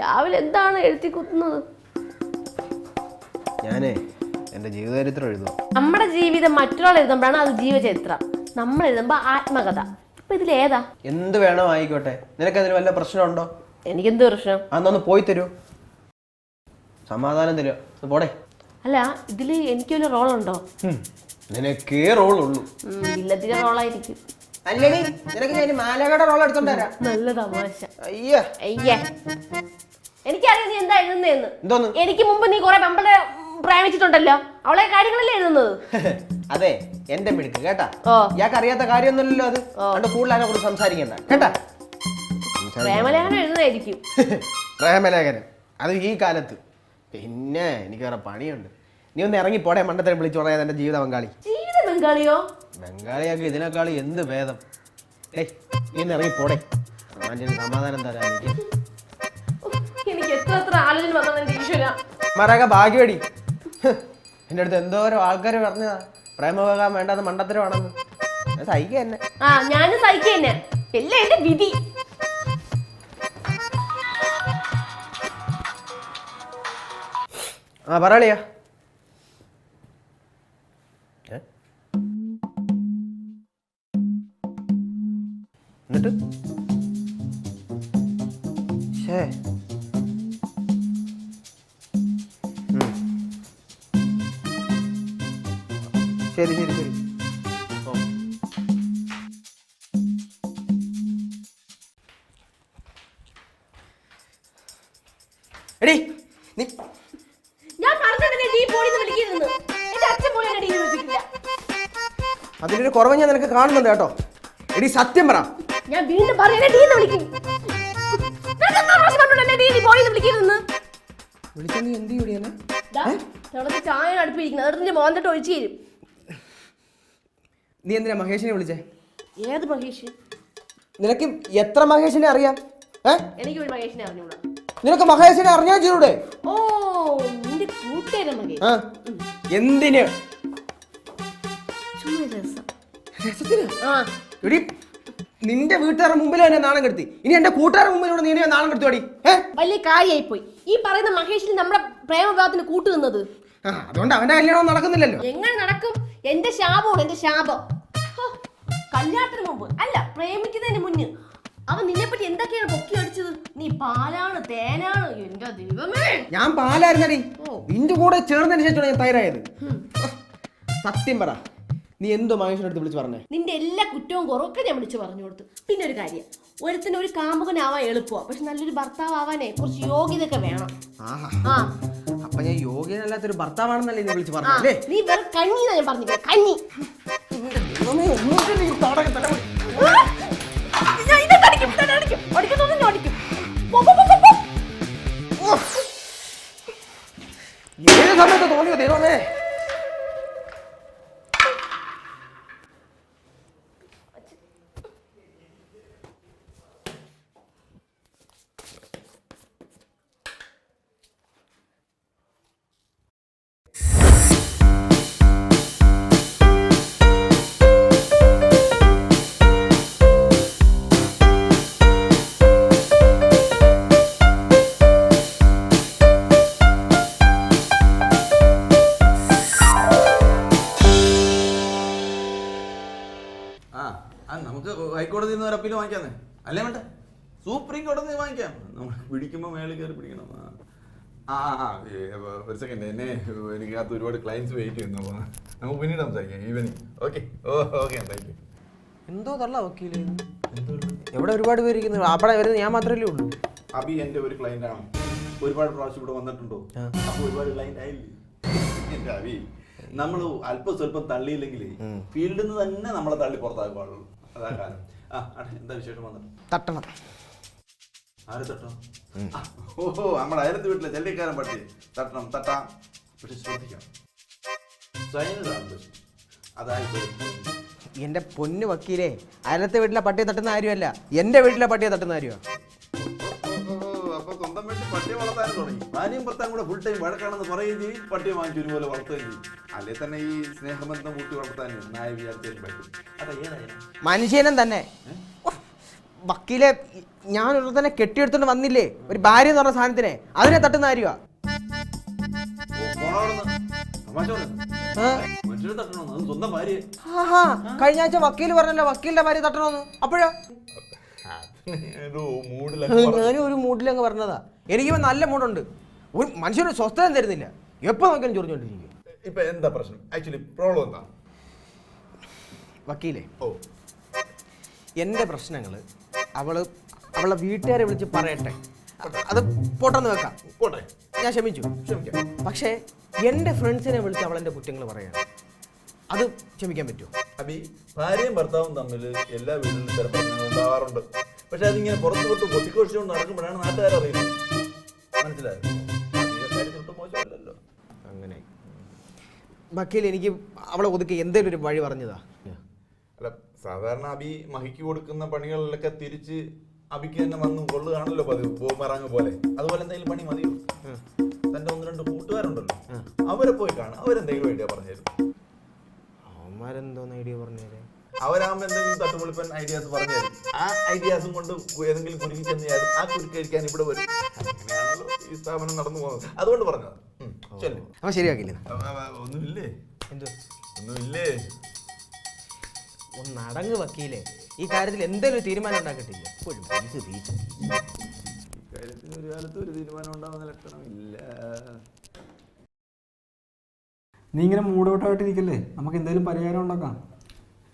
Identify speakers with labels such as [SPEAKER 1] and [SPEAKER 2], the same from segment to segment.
[SPEAKER 1] രാവിലെ എന്താണ് എഴുതി കുത്തുന്നത്?
[SPEAKER 2] ഞാനേ എൻ്റെ ജീവചരിത്രം എഴുതും.
[SPEAKER 1] നമ്മുടെ ജീവിതം മറ്റൊരാൾ എഴുതുമ്പോഴാണ് അത് ജീവചരിത്രം, നമ്മൾ എഴുതുമ്പോൾ ആത്മകഥ. ഇപ്പൊ ഇതിലേതാ?
[SPEAKER 2] എന്ത് വേണോ ആയിക്കോട്ടെ, നിനക്കതിന് വല്ല പ്രശ്നമുണ്ടോ?
[SPEAKER 1] എനിക്കെന്ത് പ്രശ്നം?
[SPEAKER 2] അന്നൊന്ന് പോയി തരൂ, സമാധാനം തരുമോ? പോടെ.
[SPEAKER 1] അല്ല, ഇതില് എനിക്ക് വല്ല റോളുണ്ടോ?
[SPEAKER 2] നിനക്കേ റോളുള്ളൂ.
[SPEAKER 1] ഇല്ലത്തിന്റെ റോളായിരിക്കും.
[SPEAKER 2] അല്ലടി, നിനക്ക് ഞാൻ മാലകയുടെ റോൾ എടുത്തോണ്ട് വരാം.
[SPEAKER 1] നല്ല തമാശ.
[SPEAKER 2] അയ്യേ
[SPEAKER 1] എനിക്കറിയാം നീ എന്താ എഴുതുന്നതെന്ന്.
[SPEAKER 2] എന്തോന്ന്?
[SPEAKER 1] എനിക്ക് മുമ്പ് നീ കുറെ പെമ്പളെ പ്രേമിച്ചിട്ടുണ്ടല്ലോ, അവളെ കാര്യങ്ങളല്ലേ എഴുതുന്നത്.
[SPEAKER 2] അതെ, എന്റെ മിടുക്ക് കേട്ടാ. ഇയാൾക്ക് അറിയാത്ത കാര്യമൊന്നുമില്ലല്ലോ അത്. അതുകൊണ്ട് കൂടുതൽ അതിനെ കുറിച്ച് സംസാരിക്കണ്ട കേട്ടാ.
[SPEAKER 1] പ്രേമലേഖനം എഴുതുന്നതായിരിക്കും.
[SPEAKER 2] പ്രേമലേഖനം അത് ഈ കാലത്ത്. പിന്നെ എനിക്ക് വേറെ പണിയുണ്ട്. നീ ഒന്ന് ഇറങ്ങി പോടെ, മണ്ടത്തെ വിളിച്ചു പറയാതെ എന്റെ ജീവിത പങ്കാളി.
[SPEAKER 1] ജീവിത ബംഗാളിയോ?
[SPEAKER 2] ബംഗാളിയാക്കി ഇതിനേക്കാളും എന്ത് ഭേദം. ഏയ്, നീ ഒന്ന് ഇറങ്ങി പോടെ, സമാധാനം തരാൻ.
[SPEAKER 1] എനിക്ക് എത്ര ആലോചന വന്നതെന്റെ
[SPEAKER 2] മരക ഭാഗ്യവടി. എന്റെ അടുത്ത് എന്തോരോ ആൾക്കാര് പറഞ്ഞതാ പ്രേമപോകാൻ വേണ്ടാന്ന്, മണ്ടത്തരമാണെന്ന്. സഹിക്ക തന്നെ.
[SPEAKER 1] ഞാനും സഹിക്ക തന്നെ, എല്ലാം എന്റെ വിധി.
[SPEAKER 2] പറയാളിയാ. എന്നിട്ട് ശരി ശരി ശരി. എടി
[SPEAKER 1] ഞാൻ
[SPEAKER 2] അതിലൊരു കുറവ് ഞാൻ നിനക്ക് കാണുന്നുണ്ട് കേട്ടോ. എടി സത്യം പറ.
[SPEAKER 1] ഞാൻ വീണ്ടും വിളിക്കും.
[SPEAKER 2] നീ എന്തിനാ മഹേഷിനെ വിളിച്ചേ?
[SPEAKER 1] ഏത് മഹേഷ്?
[SPEAKER 2] നിനക്ക് എത്ര മഹേഷിനെ അറിയാം?
[SPEAKER 1] എനിക്ക് ഒരു മഹേഷിനെ അറിഞ്ഞൂടാ.
[SPEAKER 2] നിനക്ക് മഹേഷിനെ അറിഞ്ഞാൽ ചെയ്യൂടെ?
[SPEAKER 1] ഓ, നിന്റെ കൂട്ടുകാരൻ മഹേഷ്.
[SPEAKER 2] എന്തിന്? എടി, നിന്റെ വീട്ടുകാരുടെ മുമ്പിൽ തന്നെ നാണം കെടുത്തി. ഇനി എന്റെ കൂട്ടുകാരുടെ മുമ്പിലൂടെ നീ നാണം കെടുത്തോടി.
[SPEAKER 1] വലിയ കാര്യമായി പോയി ഈ പറയുന്ന മഹേഷിന് നമ്മുടെ പ്രേമവിവാഹത്തിന് കൂട്ടു നിന്നത്.
[SPEAKER 2] അതുകൊണ്ട് അവന്റെ കല്യാണം നടക്കുന്നില്ലല്ലോ.
[SPEAKER 1] എങ്ങനെ നടക്കും? എന്റെ ശാപമാണ്, എന്റെ ശാപം. കല്യാണത്തിന് മുമ്പ് അല്ല, പ്രേമിക്കുന്നതിന് മുന്നേ അവൻ നിന്നെ പറ്റി എന്തൊക്കെയാണ് പൊക്കി അടിച്ചത്. നീ പാലാണ്, തേനാണ്. എന്റെ ദൈവമേ,
[SPEAKER 2] ഞാൻ പാലായിരുന്നടി. നിന്റെ കൂടെ ചേർന്നതിന് ശേഷമാണ് ഞാൻ തയ്യാറായത്. സത്യം പറ, നീ എന്തോ മഹേഷിന്റെ അടുത്ത് വിളിച്ചു പറഞ്ഞേ?
[SPEAKER 1] നിന്റെ എല്ലാ കുറ്റവും കുറവൊക്കെ ഞാൻ വിളിച്ചു പറഞ്ഞു കൊടുത്തു. പിന്നെ ഒരു കാര്യം, ഒരുത്തിന് ഒരു കാമുകനാവാൻ എളുപ്പമാണ്, പക്ഷെ നല്ലൊരു ഭർത്താവ് ആവാനേ കുറച്ച് യോഗ്യതയൊക്കെ വേണം.
[SPEAKER 2] അപ്പൊ ഞാൻ യോഗ്യനല്ലാത്തൊരു ഭർത്താവാണെന്നല്ലേ നീ വിളിച്ചു പറഞ്ഞേ?
[SPEAKER 1] നീ വേറെ കഞ്ഞി ഞാൻ പറഞ്ഞില്ല, കഞ്ഞി.
[SPEAKER 2] ഏത് സമയത്ത് തോന്നിയോ ദൈവമേ?
[SPEAKER 3] നമുക്ക് ഹൈക്കോടതിയിൽ നിന്ന് ഒരു അപ്പീൽ വാങ്ങിക്കാന്നേ, അല്ലേ വേണ്ട? സുപ്രീം കോടതി വാങ്ങിക്കാം. നമ്മൾ പിടിക്കുമ്പോൾ മേളിൽ കയറി പിടിക്കണം. ഒരു സെക്കൻഡ്, എനിക്കകത്ത് ഒരുപാട് ക്ലയൻസ് വെയിറ്റ് ചെയ്യുന്നു. നമുക്ക് പിന്നീട് സംസാരിക്കാം evening. Okay okay, thank you.
[SPEAKER 2] എന്തോ തള്ള വക്കീല്, എവിടെ ഒരുപാട് പേര് ഇരിക്കുന്നു. അവിടെ വരുന്നത് ഞാൻ മാത്രമല്ലേ ഉള്ളൂ.
[SPEAKER 3] അബി എൻ്റെ ഒരു ക്ലയന്റ് ആണ്. ഒരുപാട് പ്രാവശ്യം ഇവിടെ വന്നിട്ടുണ്ടോ? അപ്പോൾ ഒരുപാട് ക്ലയന്റ് ആയില്ലേ എൻ്റെ അബി? നമ്മൾ അല്പം സ്വല്പം തള്ളിയില്ലെങ്കിൽ ഫീൽഡിൽ നിന്ന് തന്നെ നമ്മളെ തള്ളി പുറത്താക്കാൻ പാടുള്ളൂ. അതാ കാലം. എന്താ വിശേഷം വന്നിട്ട്?
[SPEAKER 2] തട്ടണം.
[SPEAKER 3] ആര് തട്ടണം? ഓഹോ, നമ്മുടെ അയലത്ത് വീട്ടിലെ ചെല്ലിക്കാരൻ പട്ടി തട്ടണം. തട്ടാം, പക്ഷെ ശ്രദ്ധിക്കണം. അതായത്
[SPEAKER 2] എന്റെ പൊന്നു വക്കീലേ, അയലത്തെ വീട്ടിലെ പട്ടിയെ തട്ടുന്ന കാര്യമല്ല, എന്റെ വീട്ടിലെ പട്ടിയെ തട്ടുന്ന കാര്യമാണ്.
[SPEAKER 3] അപ്പൊ സ്വന്തം വീട്ടിൽ പട്ടിയെ വളർത്താനും തുടങ്ങി. ഭാര്യയും ഭർത്താവും കൂടെ ഫുൾ ടൈം വഴക്കാണെന്ന് പറയുകയും ചെയ്യും, പട്ടിയെ വാങ്ങിച്ച് ഒരുപോലെ വളർത്തുകയും ചെയ്യും. അല്ലെ തന്നെ ഈ സ്നേഹബന്ധം കൂട്ടി വളർത്താനും നായ വിചാരിച്ചാലും പറ്റും. അതാ ഏതായാലും
[SPEAKER 2] മനുഷ്യനും തന്നെ. വക്കീലെ, ഞാനൊരു തന്നെ കെട്ടിയെടുത്തോണ്ട് വന്നില്ലേ, ഒരു ഭാര്യ എന്ന് പറഞ്ഞ സാധനത്തിനെ, അതിനെ തട്ടുന്ന കാര്യമാ. കഴിഞ്ഞ ആഴ്ച വക്കീൽ പറഞ്ഞല്ലോ വക്കീലിന്റെ ഭാര്യ തട്ടണമെന്ന്. അപ്പോഴോ ഞാനും ഒരു മൂഡിലങ്ങ് പറഞ്ഞതാ. എനിക്കിപ്പോ നല്ല മൂഡുണ്ട്. ഒരു മനുഷ്യന് സ്വസ്ഥത തരുന്നില്ല, എപ്പോ നോക്കിയാലും ചൊറിഞ്ഞോണ്ടിരിക്കും.
[SPEAKER 3] ഇപ്പൊ എന്താ പ്രശ്നം? ആക്ച്വലി പ്രോബ്ലം എന്താ?
[SPEAKER 2] വക്കീലേ, എന്റെ പ്രശ്നങ്ങള് അവളെ വീട്ടുകാരെ വിളിച്ച് പറയട്ടെ, അത് പോട്ടെന്ന് വെക്കാം.
[SPEAKER 3] പോട്ടെ,
[SPEAKER 2] ഞാൻ ക്ഷമിക്കാം. പക്ഷേ എന്റെ ഫ്രണ്ട്സിനെ വിളിച്ച് അവളെന്റെ കുറ്റങ്ങൾ പറയാണ്, അത് ക്ഷമിക്കാൻ പറ്റുമോ?
[SPEAKER 3] അബി, ഭാര്യയും ഭർത്താവും തമ്മിൽ എല്ലാ വീട്ടിലും ചില പ്രശ്നങ്ങൾ ഉണ്ടാവാറുണ്ട്. പക്ഷെ അതിങ്ങനെ പുറത്തു വിട്ട് പൊട്ടിക്കൊഴിച്ചുകൊണ്ട് നടക്കുമ്പോഴാണ് നാട്ടുകാരറിയുന്നത്. മനസ്സിലായോ? മോശമല്ലല്ലോ.
[SPEAKER 2] അങ്ങനെ വക്കീൽ എനിക്ക് അവളെ ഒതുക്കി എന്തെങ്കിലും ഒരു വഴി പറഞ്ഞതാ.
[SPEAKER 3] അല്ല, സാധാരണ അബി മഹിക്ക് കൊടുക്കുന്ന പണികളിലൊക്കെ തിരിച്ച് അബിക്ക് തന്നെ വന്ന് കൊള്ളുകയാണല്ലോ പതിവ്, ബൂമറാങ് പോലെ. അതുപോലെ എന്തെങ്കിലും പണി മതിയോ? തന്റെ 1-2 കൂട്ടുകാരുണ്ടല്ലോ, അവരെ പോയി കാണാം. അവരെന്തെങ്കിലും ഐഡിയ പറഞ്ഞുതരും.
[SPEAKER 2] അവന്മാരെന്തോന്ന് ഐഡിയ പറഞ്ഞുതരാം?
[SPEAKER 3] അവരാകുമ്പോൾ എന്തെങ്കിലും തട്ടുപൊളിപ്പൻ ഐഡിയാസ് പറഞ്ഞുതരും. ആ ഐഡിയാസും കൊണ്ട് ഏതെങ്കിലും കുരുക്കി ചെന്ന് ആ കുരുക്കഴിക്കാൻ ഇവിടെ വരും. അങ്ങനെയാണല്ലോ ഈ സ്ഥാപനം നടന്നു പോകുന്നത്. അതുകൊണ്ട് പറഞ്ഞത്.
[SPEAKER 2] അവൻ ശരിയാക്കില്ല.
[SPEAKER 3] ഒന്നുമില്ലേ? ഒന്നുമില്ലേ?
[SPEAKER 2] ഒന്ന് അടങ്ങ് വക്കീലേ, ഈ കാര്യത്തിൽ എന്തെങ്കിലും തീരുമാനം ഉണ്ടാക്കട്ടില്ല.
[SPEAKER 3] ഒരു കാലത്ത് ഒരു തീരുമാനം ഉണ്ടാവുന്ന ലക്ഷണമില്ല.
[SPEAKER 4] നീ ഇങ്ങനെ മൂടോട്ടായിട്ടിരിക്കല്ലേ, നമുക്ക് എന്തെങ്കിലും പരിഹാരം ഉണ്ടാക്കാം.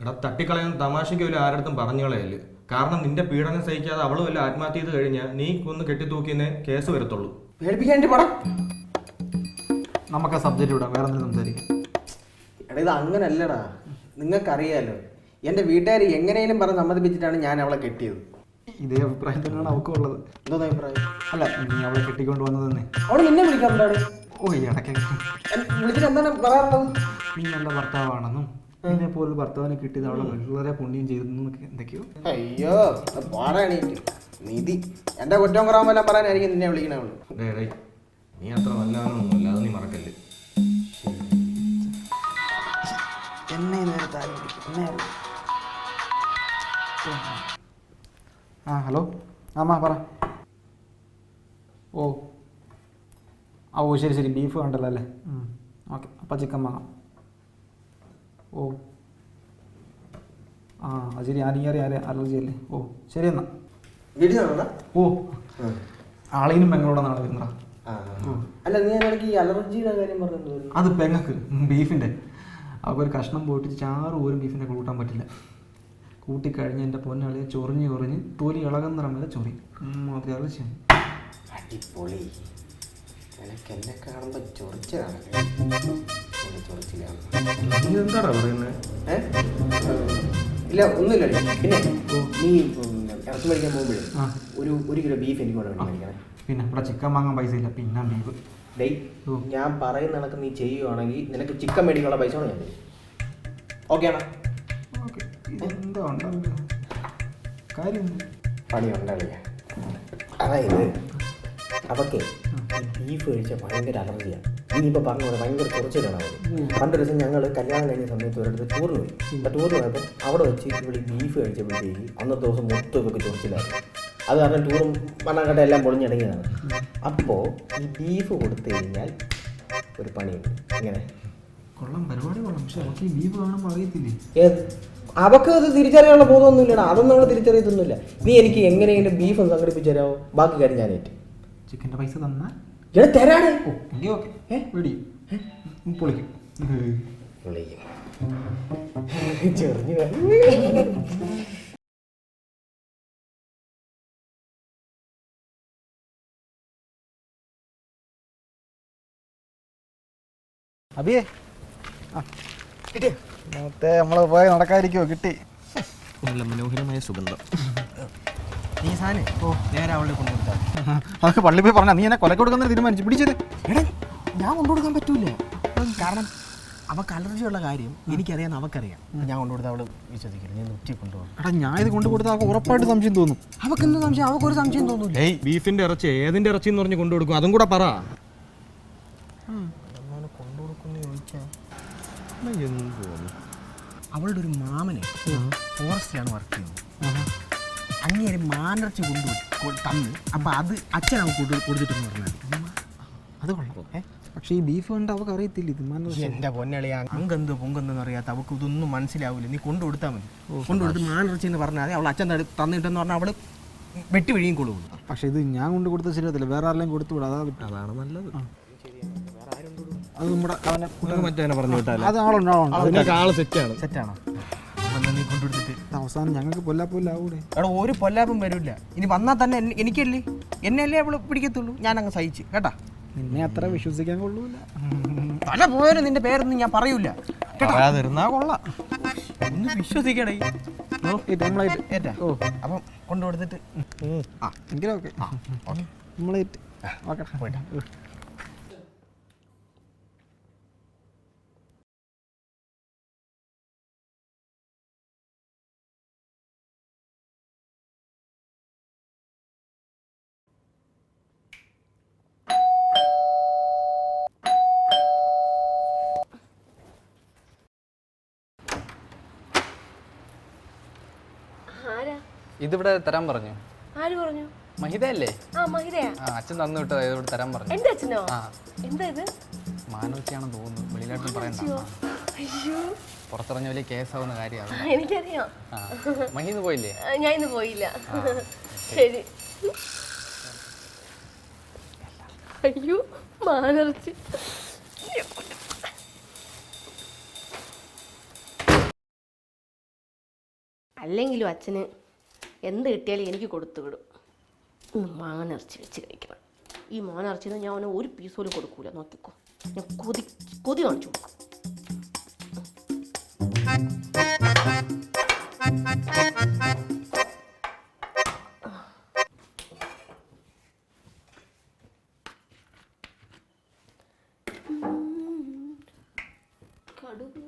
[SPEAKER 5] എടാ, തട്ടിക്കളയുന്ന തമാശയ്ക്ക് പോലും ആരടുത്തും പറഞ്ഞു കളയല്. കാരണം നിന്റെ പീഡനം സഹിക്കാതെ അവള് വല്ല ആത്മഹത്യ ചെയ്ത് കഴിഞ്ഞാൽ നീ ഒന്ന് കെട്ടിത്തൂക്കിയെന്നേ കേസ് വരത്തുള്ളൂ.
[SPEAKER 2] പേടിപ്പിക്കാണ്ടി പടം.
[SPEAKER 4] നമുക്ക് ആ സബ്ജക്റ്റ് വിടാം, വേറെ എന്തെങ്കിലും സംസാരിക്കാം.
[SPEAKER 2] എടാ, ഇത് അങ്ങനല്ലടാ, നിങ്ങൾക്കറിയാലോ എൻ്റെ വീട്ടുകാർ എങ്ങനെയും പറഞ്ഞ് സമ്മതിപ്പിച്ചിട്ടാണ് ഞാൻ അവളെ കെട്ടിയത്.
[SPEAKER 4] ഇതേ അഭിപ്രായം തന്നെയാണ് അവൾക്കും ഉള്ളത്.
[SPEAKER 2] എന്തോന്ന് അഭിപ്രായം?
[SPEAKER 4] അല്ല, നീ അവളെ കെട്ടിക്കൊണ്ട് വന്നത് തന്നെ.
[SPEAKER 2] അവള് നിന്നെ വിളിക്കാറുണ്ടാണ്.
[SPEAKER 4] ഓ, ഈ ഇടയ്ക്ക്
[SPEAKER 2] വിളിച്ചിട്ട് എന്താണ് പറയാറുള്ളത്?
[SPEAKER 4] നീ നല്ല ഭർത്താവാണെന്നും എന്നെ പോലെ ഭർത്താവിനെ കിട്ടിയത് അവളെ വളരെ പുണ്യം ചെയ്തെന്നും എന്തൊക്കെയോ.
[SPEAKER 2] അയ്യോ, പാടാണീറ്റ് നിധി. എൻ്റെ കുറ്റം കുറവെല്ലാം പറയാനായിരിക്കും നിന്നെ വിളിക്കണേ അവള്.
[SPEAKER 5] നീ അത്ര നല്ലവനൊന്നുമല്ല, അത് നീ മറക്കല്ലേ.
[SPEAKER 2] എന്നെ നേരെ താരം പിടിക്കും.
[SPEAKER 4] ആ, ഹലോ ആമാ പറ. ഓ ശരി ബീഫ് വേണ്ടല്ലോ അല്ലേ? ഓക്കെ, അപ്പം ചിക്കൻ വാങ്ങാം. ഓ അത് ശരി, അലർജി അല്ലേ? ഓ ശരി എന്നാ.
[SPEAKER 2] വീട്ടിൽ നിന്നാണോ?
[SPEAKER 4] ഓ, ആളീനും പെങ്ങളോടെ നാളെ വരുന്നടാ.
[SPEAKER 2] അല്ല, നീ എനിക്ക് ഈ അലർജിയുടെ കാര്യം പറഞ്ഞു.
[SPEAKER 4] അത് പെങ്ങക്ക് ബീഫിൻ്റെ അവർക്കൊരു കഷ്ണം പോയിട്ട് ചാറ് പോലും ബീഫിൻ്റെ കൂട്ടാൻ പറ്റില്ല. കൂട്ടിക്കഴിഞ്ഞ് എൻ്റെ പൊന്നളിയെ ചൊറിഞ്ഞ് തൊലി ഇളകുന്ന വരെ ചൊറി. അലർജിയാണ്.
[SPEAKER 2] അടിപൊളി. എനിക്ക് എന്നെ കാണുമ്പോൾ ചൊറിച്ചിലാണ്.
[SPEAKER 5] നീ എന്താടാ പറയുന്നത്?
[SPEAKER 2] ഇല്ല, ഒന്നുമില്ല. പിന്നെ നീ ഇറച്ചി മേടിക്കാൻ പോകുമ്പോഴേ ഒരു കിലോ ബീഫ് എനിക്ക് വേണം മേടിക്കണേ.
[SPEAKER 4] പിന്നെ ഇവിടെ ചിക്കൻ വാങ്ങാൻ പൈസ ഇല്ല, പിന്നെ ബീഫ്.
[SPEAKER 2] ഡേയ്, ഞാൻ പറയുന്ന കണക്ക് നീ ചെയ്യുവാണെങ്കിൽ നിനക്ക് ചിക്കൻ മേടിക്കാനുള്ള പൈസ ഞാൻ തരും. ഓക്കെ ആണോ?
[SPEAKER 4] ഓക്കെ. ഇതെന്താ ഉണ്ടാവില്ല കാര്യം?
[SPEAKER 2] പണി ഉണ്ടാവില്ല. അതായത് അവക്കെ ബീഫ് കഴിച്ചാൽ ഭയങ്കര അലർജിയാണ്. ഇനിയിപ്പോൾ പറഞ്ഞ പോലെ ഭയങ്കര കുറച്ചിലാണ് അവർ. പണ്ടൊരു ദിവസം ഞങ്ങൾ കല്യാണം കഴിഞ്ഞ സമയത്ത് ഒരിടത്ത് ടൂറിന് പോയി. അപ്പോൾ ടൂറിന് പോയപ്പോൾ അവിടെ വെച്ച് ഇവിടെ ബീഫ് കഴിച്ചപ്പോഴത്തേക്ക് അന്നത്തെ ദിവസം മൊത്തം ഇവർക്ക് ചൊറിച്ചിലായിരുന്നു. അത് കാരണം ടൂറും മണ്ണാങ്കട്ട എല്ലാം പൊളിഞ്ഞടങ്ങിയതാണ്. അപ്പോൾ ഈ ബീഫ് കൊടുത്തു കഴിഞ്ഞാൽ ഒരു പണിയുണ്ട്. ഇങ്ങനെ
[SPEAKER 4] കൊള്ളാം, പരിപാടി കൊള്ളാം. പക്ഷെ അവർക്ക് ഈ ബീഫ് കാണുമ്പോൾ അറിയത്തില്ലേ?
[SPEAKER 2] ഏത് അവർക്ക് അത് തിരിച്ചറിയാനുള്ള ബോധമൊന്നുമില്ലടാ. അതൊന്നും നമ്മൾ തിരിച്ചറിയത്തൊന്നുമില്ല. നീ എനിക്ക് എങ്ങനെയെങ്കിലും ബീഫ് ഒന്ന് സംഘടിപ്പിച്ചു തരാമോ? ബാക്കി കാര്യം ഞാൻ ഏറ്റു.
[SPEAKER 4] ചിക്കൻ്റെ പൈസ തന്നാൽ
[SPEAKER 2] തരാണ്.
[SPEAKER 4] ഓ എങ്കിൽ ഓക്കെ. വെടി പൊളിക്കും.
[SPEAKER 2] ചെറിഞ്ഞു
[SPEAKER 4] അബിയേ, കിട്ടിയ മൊത്തേ നമ്മൾ പോയി നടക്കാതിരിക്കുമോ? കിട്ടി.
[SPEAKER 2] നല്ല മനോഹരമായ സുഗന്ധം. നീ സാധനം നേരെ അവളുടെ കൊണ്ടുകൊടുത്താൽ
[SPEAKER 4] അതൊക്കെ പള്ളി പോയി പറഞ്ഞാൽ നീ എന്നെ കൊലക്ക് കൊടുക്കുന്ന തീരുമാനിച്ചു പിടിച്ചത്.
[SPEAKER 2] എടാ, ഞാൻ കൊണ്ടുകൊടുക്കാൻ പറ്റൂല. കാരണം അവൾക്ക് അലർജിയുള്ള കാര്യം എനിക്കറിയാമെന്ന് അവൾക്കറിയാം. ഞാൻ കൊണ്ടുകൊടുത്ത അവൾ വിശ്വസിക്കില്ല. ഞാൻ ഉച്ചയ്ക്ക് കൊണ്ടുപോകും.
[SPEAKER 4] എടാ, ഞാൻ ഇത് കൊണ്ടുകൊടുത്താൽ അവൾക്ക് ഉറപ്പായിട്ട് സംശയം തോന്നും.
[SPEAKER 2] അവൾക്ക് എന്ത് സംശയം? അവൾക്കൊരു സംശയം തോന്നൂല.
[SPEAKER 5] ഏയ്, ബീഫിന്റെ ഇറച്ചി ഏതിന്റെ ഇറച്ചി എന്ന് പറഞ്ഞ് കൊണ്ടുകൊടുക്കും, അതും കൂടെ പറ.
[SPEAKER 2] കൊണ്ടുകൊടുക്കുന്ന ചോദിച്ചാൽ
[SPEAKER 5] എന്ത്
[SPEAKER 2] അവളുടെ ഒരു മാമനെ ഫോറസ്റ്റിലാണ് വർക്ക് ചെയ്യുന്നത്. അങ്ങേര് മാനർച്ചി തന്ന് അപ്പം അത് അച്ഛൻ അവൻ കൊടുത്തിട്ടെന്ന് പറഞ്ഞാൽ അത് കൊള്ളാം.
[SPEAKER 4] പക്ഷേ ഈ ബീഫ് കൊണ്ട് അവർക്ക് അറിയത്തില്ല ഇത് മാനർച്ചി.
[SPEAKER 2] എൻ്റെ പൊന്നളിയാ അങ്കെന്ത് പൊങ്കെന്തെന്ന് അറിയാത്ത അവൾക്ക് ഇതൊന്നും മനസ്സിലാവില്ല. നീ കൊണ്ടുകൊടുത്താൽ മതി. കൊണ്ടുകൊടുത്ത് മാനർച്ചി എന്ന് പറഞ്ഞാൽ അവൾ അച്ഛൻ തന്നിട്ടെന്ന് പറഞ്ഞാൽ അവൾ വെട്ടി വിഴിയും കൊള്ളും.
[SPEAKER 4] പക്ഷേ ഇത് ഞാൻ കൊണ്ട് കൊടുത്ത ശരിയത്തില്ല, വേറെ ആരെങ്കിലും കൊടുത്തു വിടാം.
[SPEAKER 2] അതാണ് നല്ലത്.
[SPEAKER 4] അത് നമ്മുടെ അവനെ
[SPEAKER 5] മറ്റേ പറഞ്ഞു വിട്ടാലോ?
[SPEAKER 4] അത് ആളുണ്ടാവും.
[SPEAKER 5] ആള് സെറ്റാണ്.
[SPEAKER 2] സെറ്റാണോ? നീ കൊണ്ടുകൊടുത്തിട്ട്
[SPEAKER 4] അവസാനം ഞങ്ങൾക്ക് പൊല്ലാപ്പൂല്ലാവൂടെ?
[SPEAKER 2] അവിടെ ഒരു പൊല്ലാപ്പും വരില്ല. ഇനി വന്നാൽ തന്നെ എനിക്കല്ലേ എന്നെയല്ലേ അവൾ പിടിക്കത്തുള്ളൂ. ഞാൻ അങ്ങ് സഹിച്ച് കേട്ടാ.
[SPEAKER 4] നിന്നെ അത്ര വിശ്വസിക്കാൻ കൊള്ളൂല.
[SPEAKER 2] പല പോയാലും നിന്റെ പേരൊന്നും ഞാൻ പറയൂല.
[SPEAKER 5] പറയാതിരുന്നാ കൊള്ളാം.
[SPEAKER 2] ഒന്ന് വിശ്വസിക്കണേ.
[SPEAKER 4] നമ്മളായിട്ട് ഓ
[SPEAKER 2] അപ്പം കൊണ്ടുകൊടുത്തിട്ട്
[SPEAKER 4] ആ എങ്കിലും ഓക്കെ. നമ്മളായിട്ട് ഓക്കെ
[SPEAKER 2] പോയിട്ടാ.
[SPEAKER 1] ആരാ
[SPEAKER 6] ഇതിവിടെ തരാൻ പറഞ്ഞു.
[SPEAKER 1] ആര് പറഞ്ഞു?
[SPEAKER 6] മഹിതയല്ലേ?
[SPEAKER 1] ആ മഹിതയാ.
[SPEAKER 6] അച്ഛൻ തന്നു വിട്ടത് ഇവിടെ തരാൻ പറഞ്ഞു.
[SPEAKER 1] എന്റെ അച്ഛനോ?
[SPEAKER 6] ആ
[SPEAKER 1] എന്താ ഇത്?
[SPEAKER 6] മാനവച്ചിയാണെന്ന് തോന്നുന്നു. വെളിയിലായിട്ടും പറയണ്ട.
[SPEAKER 1] അയ്യോ
[SPEAKER 6] പുറത്തിറങ്ങിയ വലിയ കേസാവുന്ന കാര്യമാണ്.
[SPEAKER 1] എനിക്കറിയാം.
[SPEAKER 6] മഹിന്ന് പോയില്ലേ?
[SPEAKER 1] ഞാൻ ഇന്ന് പോയില്ല. ശരി. അയ്യോ മാനർച്ചി. അല്ലെങ്കിലും അച്ഛന് എന്ത് കിട്ടിയാലും എനിക്ക് കൊടുത്തു വിടും. ഇന്ന് മാനർച്ചി വെച്ച് കഴിക്കണം. ഈ മാനർച്ചിന്ന് ഞാൻ അവന് ഒരു പീസ് പോലും കൊടുക്കൂല. നോക്കിക്കോ, ഞാൻ കൊതി കാണിച്ചു കൊടുക്കും. കടുക്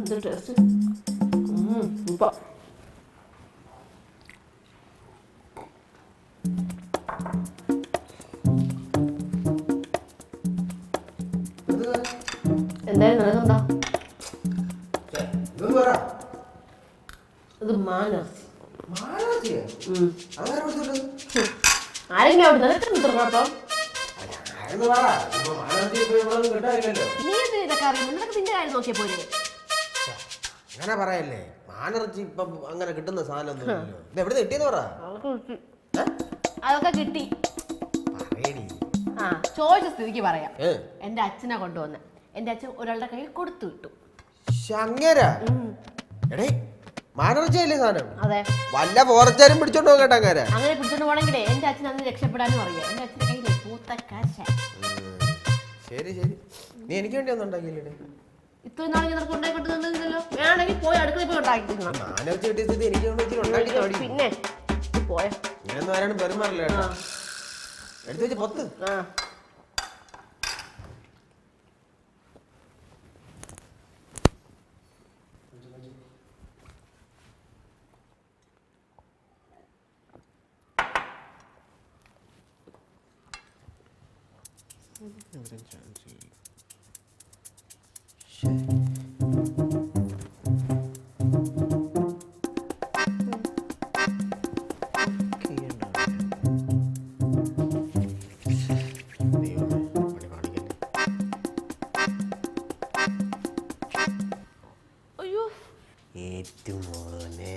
[SPEAKER 1] എന്തൊരു ടേസ്റ്റ്. സൂപ്പർ. എന്തായാലും നിനക്കെന്താ? ഇത് മാനർച്ചി. ആരെങ്കിലും അവിടെ നിനക്ക് കേട്ടോ. നീ എന്ത് ഇതൊക്കെ അറിയുന്നു? നിനക്ക് നിന്റെ കാര്യം നോക്കിയ പോലെ.
[SPEAKER 2] അങ്ങനെ പറയല്ലേ, മാനർച്ചി ഇപ്പം അങ്ങനെ കിട്ടുന്ന സാധനം എവിടെ കിട്ടിയെന്ന് പറ.
[SPEAKER 1] അതൊക്കെ കിട്ടി. ആ ചോദിച്ച സ്ഥിതിക്ക് പറയാം. എന്റെ അച്ഛനെ കൊണ്ടുവന്ന് എന്റെ അച്ഛൻ ഒരാളുടെ കയ്യിൽ കൊടുത്തു വിട്ടു.
[SPEAKER 2] മാനർച്ചിയല്ലേ സാധനം?
[SPEAKER 1] അതെ.
[SPEAKER 2] വല്ല പോറച്ചാരും പിടിച്ചോണ്ട് പോകട്ടെ.
[SPEAKER 1] അങ്ങനെ പിടിച്ചോണ്ട് പോകണമെങ്കിലേ എന്റെ അച്ഛൻ അന്ന് രക്ഷപ്പെടാനും അറിയാം. എന്റെ അച്ഛൻ്റെ കയ്യിലെ പൂത്ത കാശ.
[SPEAKER 2] ശരി ശരി, നീ എനിക്ക് വേണ്ടി ഒന്നും ഉണ്ടാക്കിയില്ലേ?
[SPEAKER 1] ഇത്രയും നാളെ നിനക്ക് ഉണ്ടാക്കിക്കൊണ്ടിരുന്നല്ലോ. വേണമെങ്കിൽ പോയി അടുക്കളയിൽ പോയി ഉണ്ടാക്കി.
[SPEAKER 2] മാനർച്ചി കിട്ടിയ സ്ഥിതി എനിക്ക്
[SPEAKER 1] പിന്നെ പോയ
[SPEAKER 2] ഞാനൊന്നും ആരാണ് പെരുമാറില്ല. എടുത്തു വെച്ച് പൊത്ത്.
[SPEAKER 1] അയ്യോ
[SPEAKER 2] ഏറ്റുമോനെ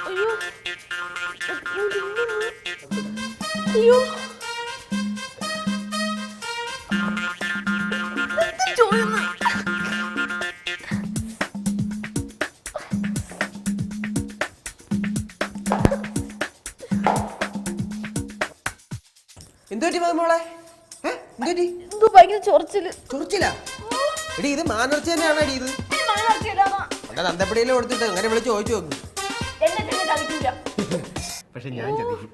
[SPEAKER 1] അയ്യോ അയ്യോ ചോദിച്ചു.
[SPEAKER 2] എന്തുപറ്റി മോളെ? എന്തുപറ്റി?
[SPEAKER 1] എന്തോ ഭയങ്കര ചൊറിച്ചില്.
[SPEAKER 2] ചൊറിച്ചില്ല? എടി ഇത് മാനർച്ചി തന്നെയാണോ എടി ഇത്? എന്റെ തന്തപ്പടിയിൽ കൊടുത്തിട്ട് അങ്ങനെ വിളിച്ച് ചോദിച്ചു നോക്കും. പക്ഷെ ഞാൻ ചതിക്കും.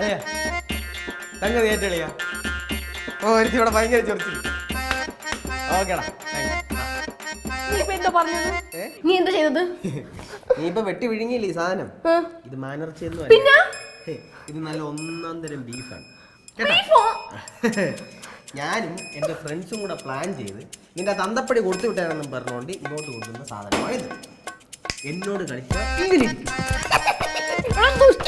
[SPEAKER 2] അയ്യാ സംഗതി ഏറ്റളിയാ. ഓ എനിക്ക് ഇവിടെ ഭയങ്കര ചൊറിച്ചിൽ. ഓക്കേടാ.
[SPEAKER 1] നീ എന്താ ചെയ്തത്?
[SPEAKER 2] നീ ഇപ്പൊ വെട്ടി വിഴുങ്ങിയില്ലേ ഈ സാധനം? ഇത് മാനർച്ചി എന്ന്
[SPEAKER 1] പിന്നെ
[SPEAKER 2] ഇത് നല്ല ഒന്നാം തരം ബീഫാണ്. ഞാനും എൻ്റെ ഫ്രണ്ട്സും കൂടെ പ്ലാൻ ചെയ്ത് നിന്റെ തന്തപ്പടി കൊടുത്തു വിട്ടാണെന്നും പറഞ്ഞുകൊണ്ട് ഇങ്ങോട്ട് കൊണ്ടുവന്ന സാധനമായത്. എന്നോട് കളിച്ചാൽ ഇങ്ങനെ
[SPEAKER 1] ദുഷ്ട